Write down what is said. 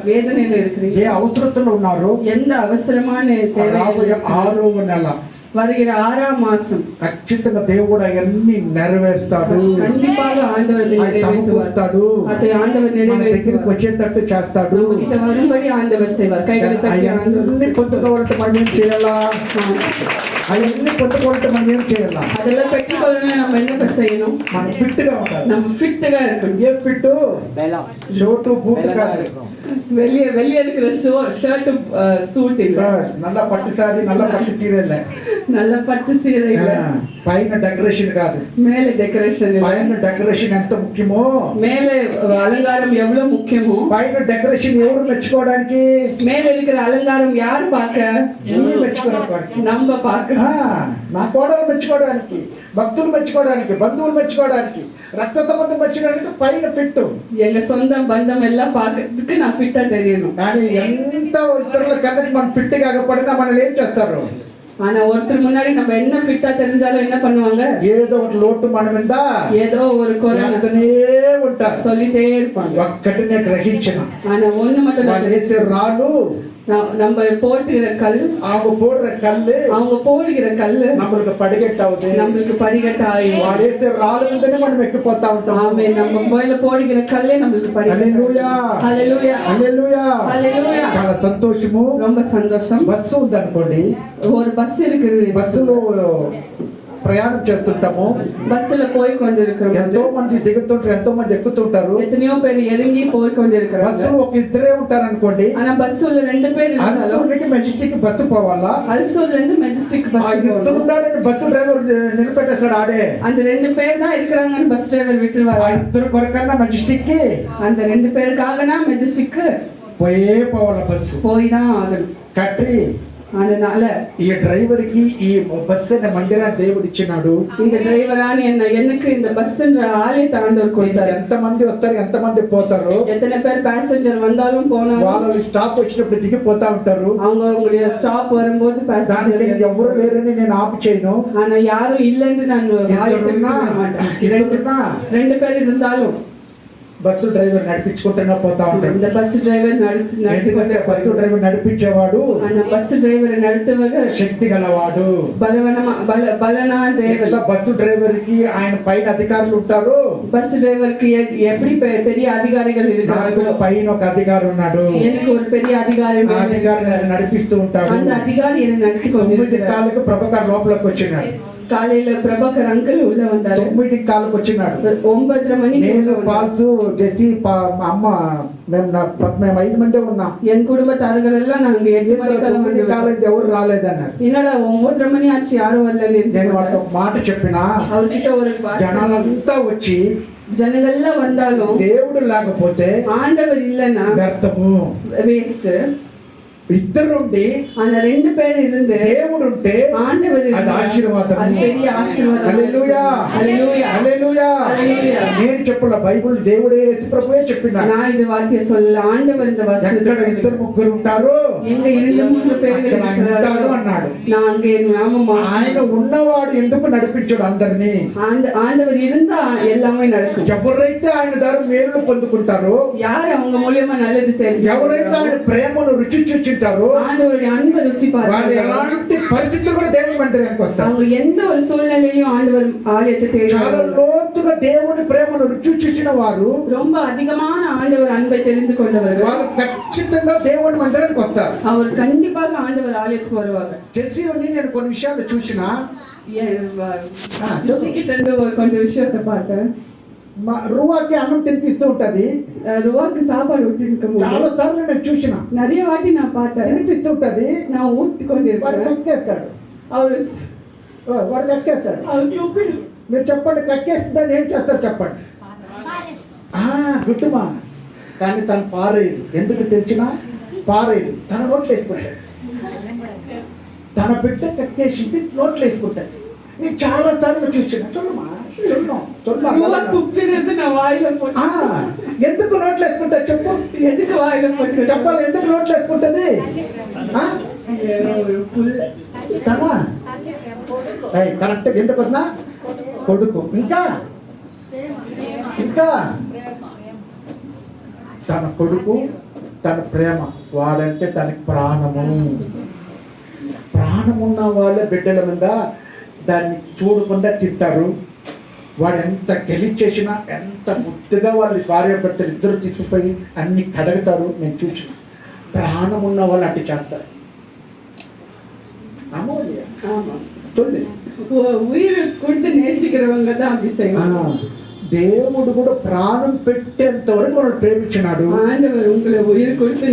వేదనలో இருக்கிறீங்க, ఏ అవసరతలో ఉన్నారు, எந்த அவசரமான రాబోయే 6వ నెల வருகிற 6ஆம் மாசம் ఖచ్చితంగా దేవుడు అవన్నీ నెరవేరుస్తాడు, கண்டிப்பாக ஆண்டவர் సమకూరుస్తాడు, அதை ஆண்டவர் మన దగ్గరికి நிறைவேற்றுவார், వచ్చేటట్టు చేస్తాడు. கிட்ட வரும்படி ஆண்டவர் செய்வார். கைகளை தட்டி ஆண்டவர் అవన్నీ పొందుకోవాలంటే మనం ఏం చేయాలా? అవన్నీ పొందుకోవాలంటే మనం ఏం చేయాలా? அதெல்லாம் பெற்றுக்கொள்ளணும். நம்ம என்ன செய்யணும்? మనం ఫిట్గా ఉండాలి. நம்ம ஃபிட்டா இருக்கணும். ఏ ఫిట్? షోటు బూట్ కాదు, வெளிய இருக்கிற ஷர்ட் சூட் இல்ல, నల్ల పట్టు సారీ నల్ల పట్టు చీర இல்ல, நல்ல பட்டு சீரை இல்ல, పైన డెకరేషన్ కాదు, மேல டெக்கரேஷன் இல்ல. పైన డెకరేషన్ ఎంత ముఖ్యమో, மேல அலங்காரம் எவ்வளவு முக்கியமோ, పైన డెకరేషన్ ఎవరు మెచ్చుకోవడానికి? மேல இருக்கிற அலங்காரம் யார் பார்க்க? నీ మెచ్చుకోవడానికి, நம்ம பார்க்க, నా కోడలు మెచ్చుకోవడానికి, భక్తులు మెచ్చుకోవడానికి, బంధువులు మెచ్చుకోవడానికి, రక్త సంబంధం మెచ్చుకోవడానికి పైన ఫిట్. எங்க சொந்த பந்தம் எல்லாம் பார்க்கறதுக்கு நான் ஃபிட்டா தெரியணும். కానీ ఎంత ఇతరుల కన్నా మనం ఫిట్ కాకపోయినా మనల్ని ఏం చేస్తారు? ஆனா ஒருத்தர் முன்னாடி நம்ம என்ன ஃபிட்டா தெரிஞ்சாலும் என்ன பண்ணுவாங்க? ఏదో ఒక లోటు మన మీద ஏதோ ஒரு குறை ఉంటారు, சொல்லிட்டே இருப்பாங்க. ఒక్కటినే గ్రహించిన ஆனா ஒண்ணு மட்டும் వాళ్ళు వేసే రాళ్ళు, நம்ம போட்டுகிற கல், அவங்க போடுற கல்லு, அவங்க போடுகிற கல்லு நம்மளுக்கு படிக்கட்டு అవుతుంది, நம்மளுக்கு படிக்கட்டு ஆயிடும். వాళ్ళు వేసే రాళ్ళ మీదనే మనం ఎక్కిపోతా ఉంటాం. ஆமென். நம்ம கோயில போடுகிற கல்லே நம்மளுக்கு படிக்கட்டு. హల్లెలూయా, హల్లెలూయా, హల్లెలూయా, హల్లెలూయా. చాలా సంతోషము. ரொம்ப சந்தோஷம். బస్సు ఉందనుకోండి, ஒரு பஸ் இருக்குது, బస్సులో ప్రయాణం చేస్తుంటాము, பஸ்ல போய் கொண்டிருக்கிறோம், ఎంతో మంది దిగుతుంటారు, ఎంతో మంది ఎక్కుతుంటారు, எத்தனையோ பேர் இறங்கி போய் கொண்டிருக்கிறாங்க. బస్సులో ఒక ఇద్దరే ఉంటారు అనుకోండి, ஆனா பஸ்ல 2 பேர் இருக்காங்க. అల్సూర్కి మెజెస్టిక్ బస్సు పోవాలా, அல்சூர்ல இருந்து மெஜஸ்டிக் பஸ் ఇద్దరు ఉన్నాడని బస్సు డ్రైవర్ నిలబెట్టేస్తాడు, ఆడే அந்த 2 பேர் தான் இருக்காங்கன்னு பஸ் டிரைவர் விட்டுருவாரு. ఆ ఇద్దరు కొరకన్నా మెజెస్టిక్ కి அந்த 2 பேருக்காகனா மெஜஸ்டிக் పోయే పోవాల, బస్సు போய் தான் ஆகணும். కట్టి அதனால ఈ డ్రైవర్ కి ఈ బస్సు అనే మందిరాన్ని దేవుడు ఇచ్చినాడు. இந்த டிரைவரான எனக்கு இந்த பஸ்ன்ற ஆலயத்தை ஆண்டவர் கொடுத்தார். ఎంత మంది వస్తారు, ఎంత మంది పోతారు, எத்தனை பேர் பேசஞ்சர் வந்தாலும் போனாலும் వాళ్ళు స్టాప్ వచ్చినప్పుడు దిగిపోతా ఉంటారు. அவங்களுடைய ஸ்டாப் வரும்போது பேசஞ்சர் దానికి ఎవరు లేరని నేను ఆపు చేయను. ஆனா யாரும் இல்லைன்னு நான் ஆலயத்தை விட மாட்டேன். 2 பேர் இருந்தாலும் బస్సు డ్రైవర్ నడిపించుకుంటూనే పోతా ఉంటాడు. இந்த பஸ் டிரைவர் ఎందుకంటే బస్సు డ్రైవర్ నడిపించేవాడు அந்த பஸ் டிரைவர் நடத்துவர் శక్తి గలవాడు, பலனா தேவன். బస్సు డ్రైవర్ కి ఆయన పైన అధికారులు ఉంటారు, பஸ் டிரைவருக்கு எப்படி பெரிய அதிகாரிகள் இருக்காங்க, పైన ఒక అధికారి ఉన్నాడు, எனக்கு ஒரு பெரிய அதிகாரி, అధికారి నడిపిస్తూ ఉంటాడు. அந்த அதிகாரி என்ன நடத்தி 9 కాళ్ళకు ప్రభాకర్ లోపలికి వచ్చినాడు, காலையில பிரபாகர் அங்கிள் உள்ள வந்தாரு, 9 కాళ్ళకు వచ్చినాడు. 9:30 மணிக்கு నేను పాల్సు జెసి అమ్మ మేము 5 మందే ఉన్నాం, என் குடும்பத்தார்கள் எல்லாம் நாங்க 8 மணிக்கு కాలేదు, ఎవరు రాలేదన్నారు. என்னடா 9:30 மணி ఆచి யாரும் வரல. నేను వాళ్ళతో ఒక మాట చెప్పినా, அவர்கிட்ட ஒரு జనాలంతా వచ్చి ஜனங்கள்லாம் வந்தாலும் దేవుడు లేకపోతే ஆண்டவர் இல்லைன்னா వ్యర్థము, வேஸ்ட். ఇద్దరుండి அந்த 2 பேர் இருந்து దేవుడు ఉంటే ஆண்டவர் అది ఆశీర్వాదం, அது பெரிய ఆశీర్వాదం. హల్లెలూయా, హల్లెలూయా, హల్లెలూయా. హల్లెలూయా. నేను చెప్పల, బైబిల్ దేవుడే యేసు ప్రభువే చెప్పినాడు. நான் இது வார்த்தையை சொல்ல, ఆండவர் இந்த ఎక్కడ வசனத்தை 2-3 ఉంటారో எங்க 2-3 பேர் ఉంటాడు అన్నాడు. நான் அங்கே நாம ఆయన ఉన్నవాడు ఎందుకు నడిపించాడు అందరినీ? ஆண்டவர் இருந்தா எல்லாமே நடக்கும். ఎవరైతే ఆయన ద్వారా మేలు పొందుకుంటారో, யார் அவங்க மூலமா நல்லது தெரிஞ்சு, ఎవరైతే ఆయన ప్రేమను రుచి చూచుంటారో, ஆண்டவருடைய அன்பை ருசி వారు பார்த்தாங்க, ఎలాంటి పరిస్థితులు కూడా దేవుని మందిరానికి వస్తారు. அவங்க எந்த ஒரு சூழ்நிலையிலும் ஆண்டவர் ஆலயத்தை చాలా தேடுவாங்க. లోతుగా దేవుని ప్రేమను రుచి చూసిన వారు, ரொம்ப அதிகமான ஆண்டவர் அன்பை தெரிந்து கொண்டவர்கள், వాళ్ళు ఖచ్చితంగా దేవుని మందిరానికి వస్తారు. அவர் கண்டிப்பாக ஆண்டவர் ஆலயத்துக்கு வருவாங்க. జెస్సీని నేను కొన్ని విషయాలు చూసిన, ஜெசிக்கிட்ட இருந்து கொஞ்சம் விஷயத்தை பார்த்தேன். రువాకి అన్నం తినిపిస్తూ ఉంటది, ருவாக்கு சாப்பாடு ஊட்டிருக்கும் చాలా సార్లు నేను చూసిన, நிறைய வாட்டி நான் பார்த்தேன். తినిపిస్తూ ఉంటది, நான் ஊட்டி వాడు கொண்டிருக்கேன். కక్కేస్తాడు, వాడు కక్కేస్తాడు. அவர் మీరు చెప్పండి, కక్కేస్తుందని ఏం చేస్తారు చెప్పండి? గుట్టుమా. కానీ తను పారేది, ఎందుకు తెలిసినా పారేది, తన నోట్లు వేసుకుంటుంది. తన బిడ్డ కక్కేసింది, నోట్లు వేసుకుంటుంది. నేను చాలా సార్లు చూసిన, ఎందుకు నోట్లు వేసుకుంటా చెప్పు, చెప్పాలి, ఎందుకు నోట్లు వేసుకుంటది? కరెక్ట్, ఎందుకు వస్తున్నా కొడుకు, ఇంకా ఇంకా తన కొడుకు తన ప్రేమ, వాళ్ళంటే తనకి ప్రాణము. ప్రాణం ఉన్న వాళ్ళే బిడ్డల మీద దాన్ని చూడకుండా తింటారు. వాడు ఎంత గెలిచేసినా, ఎంత ముద్దుగా వాళ్ళ భార్యాభర్తలు ఇద్దరు తీసుకుపోయి అన్ని కడుగుతారు. నేను చూసిన ప్రాణం ఉన్న వాళ్ళు అట్టి చేస్తారు. అమూల్య ஆமா. తొలి உயிர் கொடுத்து நேசிக்கிறவங்க தான் அப்படி செய்வாங்க. దేవుడు కూడా ప్రాణం పెట్టేంత వరకు వాళ్ళు ప్రేమించినాడు. ஆண்டவர் உங்களை உயிர் கொடுத்து